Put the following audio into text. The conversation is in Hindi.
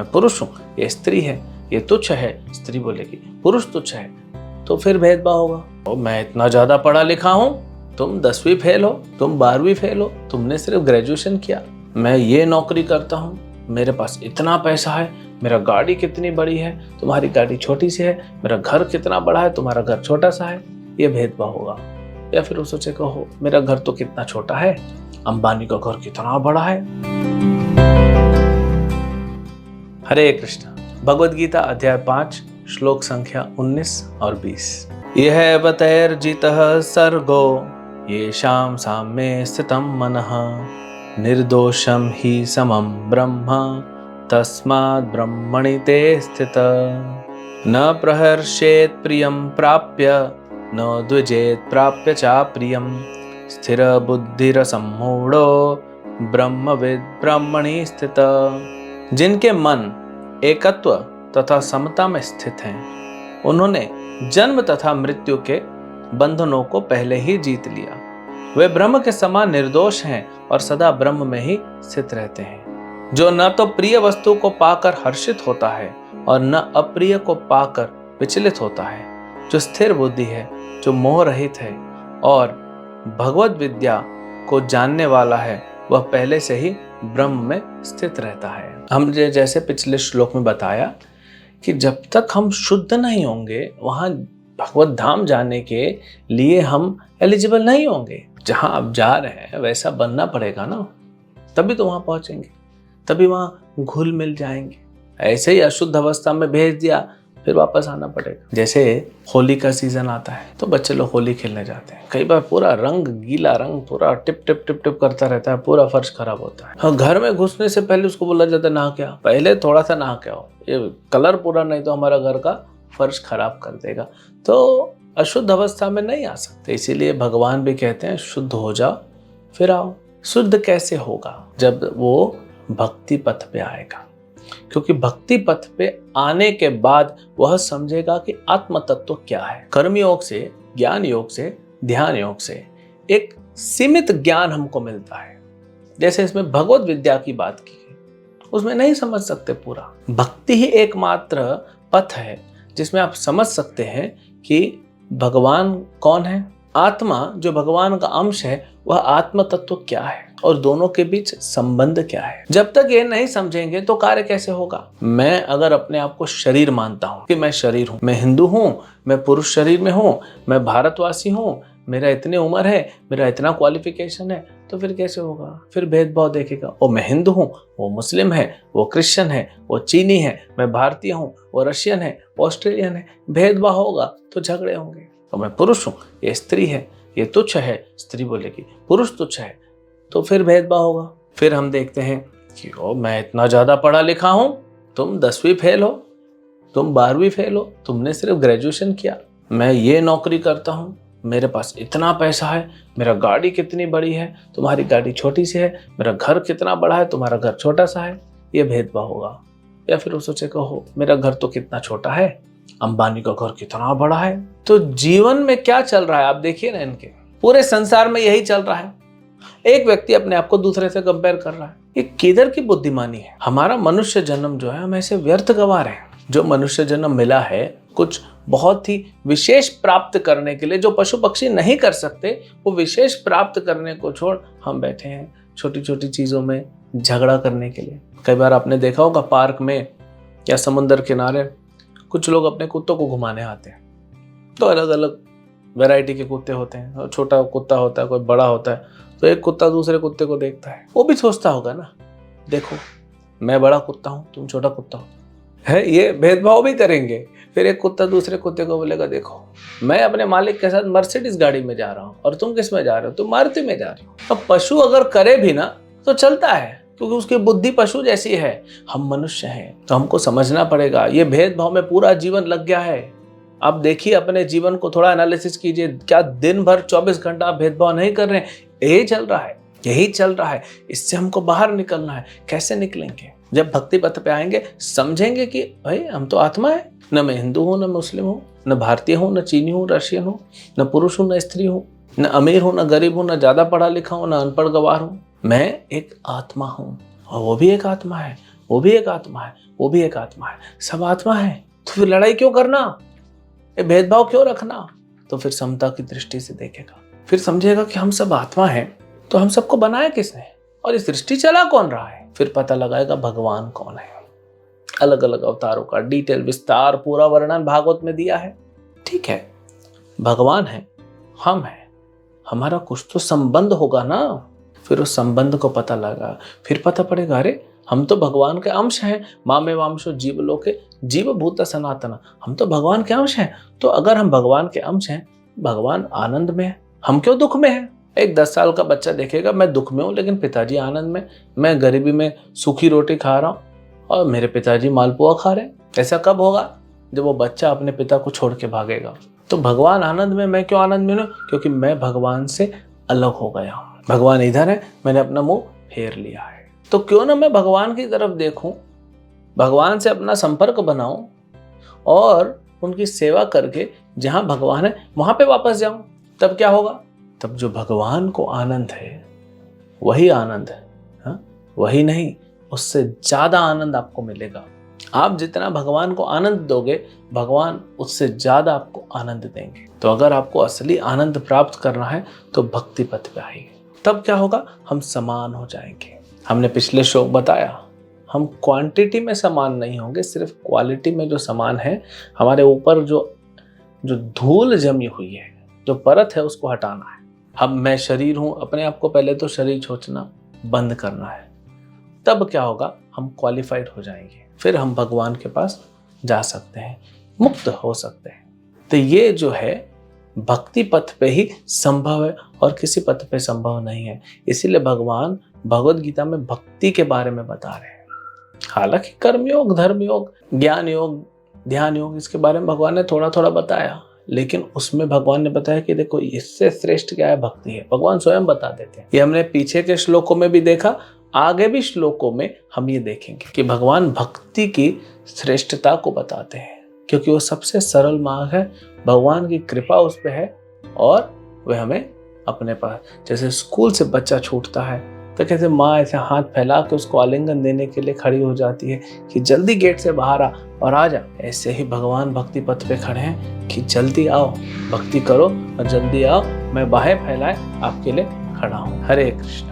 मैं पुरुष हूँ, ये स्त्री है, ये तुच्छ है, स्त्री बोलेगी पुरुष तुच्छ है, तो फिर भेदभाव होगा। और मैं इतना ज्यादा पढ़ा लिखा हूँ, तुम 10वीं फेल हो, तुम 12वीं फेल हो, तुमने सिर्फ ग्रेजुएशन किया, मैं ये नौकरी करता हूँ, मेरे पास इतना पैसा है, मेरा गाड़ी कितनी बड़ी है, तुम्हारी गाड़ी छोटी सी है, मेरा घर कितना बड़ा है, तुम्हारा घर छोटा सा है, ये भेदभाव होगा। या फिर वो सोचे कहो मेरा घर तो कितना छोटा है, अंबानी का घर कितना बड़ा है। हरे कृष्ण। भगवद गीता अध्याय 5 श्लोक संख्या 19 और 20। यह बतैर्जितः सर्गो येषां साम्ये स्थितं मनः निर्दोषं हि समं ब्रह्म तस्माद् ब्रह्मणि ते स्थितः न प्रहर्षेत् प्रियं प्राप्य न द्विजेत् प्राप्य चाप्रियं स्थिर बुद्धिरसम्मूढो ब्रह्मविद् ब्रह्मणि स्थितः। जिनके मन एकत्व तथा समता में स्थित हैं, उन्होंने जन्म तथा मृत्यु के बंधनों को पहले ही जीत लिया। वे ब्रह्म के समान निर्दोष हैं और सदा ब्रह्म में ही स्थित रहते हैं। जो न तो प्रिय वस्तु को पाकर हर्षित होता है और न अप्रिय को पाकर विचलित होता है, जो स्थिर बुद्धि है, जो मोह रहित है और भगवत विद्या को जानने वाला है, वह पहले से ही ब्रह्म में स्थित रहता है। हमने जैसे पिछले श्लोक में बताया कि जब तक हम शुद्ध नहीं होंगे, वहां भगवत धाम जाने के लिए हम एलिजिबल नहीं होंगे। जहां आप जा रहे हैं वैसा बनना पड़ेगा ना, तभी तो वहां पहुंचेंगे, तभी वहां घुल मिल जाएंगे। ऐसे ही अशुद्ध अवस्था में भेज दिया, फिर वापस आना पड़ेगा। जैसे होली का सीजन आता है तो बच्चे लोग होली खेलने जाते हैं, कई बार पूरा रंग, गीला रंग पूरा टिप टिप टिप टिप करता रहता है, पूरा फर्श खराब होता है। और घर में घुसने से पहले उसको बोला जाता है नहा के आओ, पहले थोड़ा सा नहा के आओ, ये कलर पूरा नहीं तो हमारा घर का फर्श खराब कर देगा। तो अशुद्ध अवस्था में नहीं आ सकते, इसीलिए भगवान भी कहते हैं शुद्ध हो जाओ फिर आओ। शुद्ध कैसे होगा? जब वो भक्ति पथ पे आएगा, क्योंकि भक्ति पथ पे आने के बाद वह समझेगा कि आत्म तत्व क्या है। कर्म योग से, ज्ञान योग से, ध्यान योग से एक सीमित ज्ञान हमको मिलता है। जैसे इसमें भगवत विद्या की बात की है, उसमें नहीं समझ सकते पूरा। भक्ति ही एकमात्र पथ है जिसमें आप समझ सकते हैं कि भगवान कौन है, आत्मा जो भगवान का अंश है वह आत्म तत्व क्या है और दोनों के बीच संबंध क्या है। जब तक ये नहीं समझेंगे तो कार्य कैसे होगा? मैं अगर अपने आप को शरीर मानता हूँ कि मैं शरीर हूँ, मैं हिंदू हूँ, मैं पुरुष शरीर में हूँ, मैं भारतवासी हूँ, मेरा इतनी उम्र है, मेरा इतना क्वालिफिकेशन है, तो फिर कैसे होगा? फिर भेदभाव देखेगा, वो मैं हिंदू हूँ, वो मुस्लिम है, वो क्रिश्चियन है, वो चीनी है, मैं भारतीय हूँ, वो रशियन है, वो ऑस्ट्रेलियन है। भेदभाव होगा तो झगड़े होंगे। तो मैं पुरुष हूँ, ये स्त्री है, ये तुच्छ है, स्त्री बोलेगी पुरुष तुच्छ है, तो फिर भेदभाव होगा। फिर हम देखते हैं कि ओ मैं इतना ज्यादा पढ़ा लिखा हूं, तुम 10वीं फेल हो, तुम 12वीं फेल हो, तुमने सिर्फ ग्रेजुएशन किया, मैं ये नौकरी करता हूं, मेरे पास इतना पैसा है, मेरा गाड़ी कितनी बड़ी है, तुम्हारी गाड़ी छोटी सी है, मेरा घर कितना बड़ा है, तुम्हारा घर छोटा सा है, ये भेदभाव होगा। या फिर वो सोचे कहो मेरा घर तो कितना छोटा है, अंबानी का घर कितना बड़ा है। तो जीवन में क्या चल रहा है आप देखिए ना, इनके पूरे संसार में यही चल रहा है। एक व्यक्ति अपने आप को दूसरे से कंपेयर कर रहा है, ये किधर की बुद्धिमानी है? हमारा मनुष्य जन्म जो है हम ऐसे व्यर्थ गंवा रहे हैं। जो मनुष्य जन्म मिला है कुछ बहुत ही विशेष प्राप्त करने के लिए, जो पशु पक्षी नहीं कर सकते, वो विशेष प्राप्त करने को छोड़ हम बैठे हैं छोटी छोटी चीजों में झगड़ा करने के लिए। कई बार आपने देखा होगा पार्क में या समुद्र किनारे कुछ लोग अपने कुत्तों को घुमाने आते हैं, तो अलग अलग वैरायटी के कुत्ते होते हैं, छोटा कुत्ता होता है, कोई बड़ा होता है। तो एक कुत्ता दूसरे कुत्ते को देखता है, वो भी सोचता होगा ना, देखो मैं बड़ा कुत्ता हूँ, तुम छोटा कुत्ता हो, है ये भेदभाव भी करेंगे। फिर एक कुत्ता दूसरे कुत्ते को बोलेगा देखो मैं अपने मालिक के साथ मर्सिडीज गाड़ी में जा रहा हूँ और तुम किस में जा रहे हो, तुम मारुति में जा रहे हो। अब पशु अगर करे भी ना तो चलता है, क्योंकि उसकी बुद्धि पशु जैसी है, हम मनुष्य हैं, तो हमको समझना पड़ेगा। ये भेदभाव में पूरा जीवन लग गया है। आप देखिए अपने जीवन को थोड़ा एनालिसिस कीजिए, क्या दिन भर 24 घंटा आप भेदभाव नहीं कर रहे हैं? यही चल रहा है, यही चल रहा है। इससे हमको बाहर निकलना है। कैसे निकलेंगे? जब भक्ति पथ पे आएंगे, समझेंगे कि भाई हम तो आत्मा है, न मैं हिंदू हूँ, न मुस्लिम हूँ, न भारतीय हूँ, न चीनी हूँ, रशियन हूँ, न पुरुष हूँ, न स्त्री हूँ, न अमीर हूँ, न गरीब हूँ, न ज्यादा पढ़ा लिखा हूँ, न अनपढ़ गवार हूँ। मैं एक आत्मा हूँ और वो भी एक आत्मा है, वो भी एक आत्मा है, वो भी एक आत्मा है, सब आत्मा है। तो फिर लड़ाई क्यों करना, ये भेदभाव क्यों रखना? तो फिर समता की दृष्टि से देखेगा, फिर समझेगा कि हम सब आत्मा हैं, तो हम सबको बनाया किसने और इस सृष्टि चला कौन रहा है। फिर पता लगाएगा भगवान कौन है। अलग अलग अवतारों का डिटेल विस्तार पूरा वर्णन भागवत में दिया है। ठीक है, भगवान है, हम हैं, हमारा कुछ तो संबंध होगा ना। फिर उस संबंध को पता लगा, फिर पता पड़ेगा अरे हम तो भगवान के अंश हैं। मामे वांशो जीवलोके जीवभूत सनातन, हम तो भगवान के अंश हैं। तो अगर हम भगवान के अंश हैं, भगवान आनंद में है, हम क्यों दुख में हैं? एक 10 साल का बच्चा देखेगा मैं दुख में हूं लेकिन पिताजी आनंद में, मैं गरीबी में सूखी रोटी खा रहा हूं और मेरे पिताजी मालपुआ खा रहे हैं। ऐसा कब होगा? जब वो बच्चा अपने पिता को छोड़ के भागेगा। तो भगवान आनंद में, मैं क्यों आनंद में हूं? क्योंकि मैं भगवान से अलग हो गया हूं। भगवान इधर है, मैंने अपना मुंह फेर लिया है। तो क्यों ना मैं भगवान की तरफ देखूं, भगवान से अपना संपर्क बनाऊं और उनकी सेवा करके जहां भगवान है वहां पे वापस जाऊं। तब क्या होगा? तब जो भगवान को आनंद है वही आनंद है, हाँ? वही नहीं, उससे ज्यादा आनंद आपको मिलेगा। आप जितना भगवान को आनंद दोगे, भगवान उससे ज्यादा आपको आनंद देंगे। तो अगर आपको असली आनंद प्राप्त करना है तो भक्ति पथ पे आइए। तब क्या होगा? हम समान हो जाएंगे। हमने पिछले श्लोक बताया, हम क्वांटिटी में समान नहीं होंगे, सिर्फ क्वालिटी में जो समान है। हमारे ऊपर जो धूल जमी हुई है, जो परत है, उसको हटाना है। हम मैं शरीर हूं, अपने आप को पहले तो शरीर सोचना बंद करना है। तब क्या होगा? हम क्वालिफाइड हो जाएंगे, फिर हम भगवान के पास जा सकते हैं, मुक्त हो सकते हैं। तो ये जो है भक्ति पथ पे ही संभव है और किसी पथ पे संभव नहीं है। इसीलिए भगवान भगवद गीता में भक्ति के बारे में बता रहे हैं। हालांकि कर्मयोग, धर्मयोग, ज्ञान योग, ध्यान योग, इसके बारे में भगवान ने थोड़ा थोड़ा बताया, लेकिन उसमें भगवान ने बताया कि देखो इससे श्रेष्ठ क्या है, भक्ति है। भगवान स्वयं बता देते हैं। ये हमने पीछे के श्लोकों में भी देखा, आगे भी श्लोकों में हम ये देखेंगे कि भगवान भक्ति की श्रेष्ठता को बताते हैं, क्योंकि वो सबसे सरल मार्ग है। भगवान की कृपा उस पर है और वह हमें अपने पास, जैसे स्कूल से बच्चा छूटता है तो कैसे माँ ऐसे हाथ फैला के उसको आलिंगन देने के लिए खड़ी हो जाती है कि जल्दी गेट से बाहर आ और आ जा, ऐसे ही भगवान भक्ति पथ पे खड़े हैं कि जल्दी आओ, भक्ति करो और जल्दी आओ, मैं बाहें फैलाए आपके लिए खड़ा हूँ। हरे कृष्ण।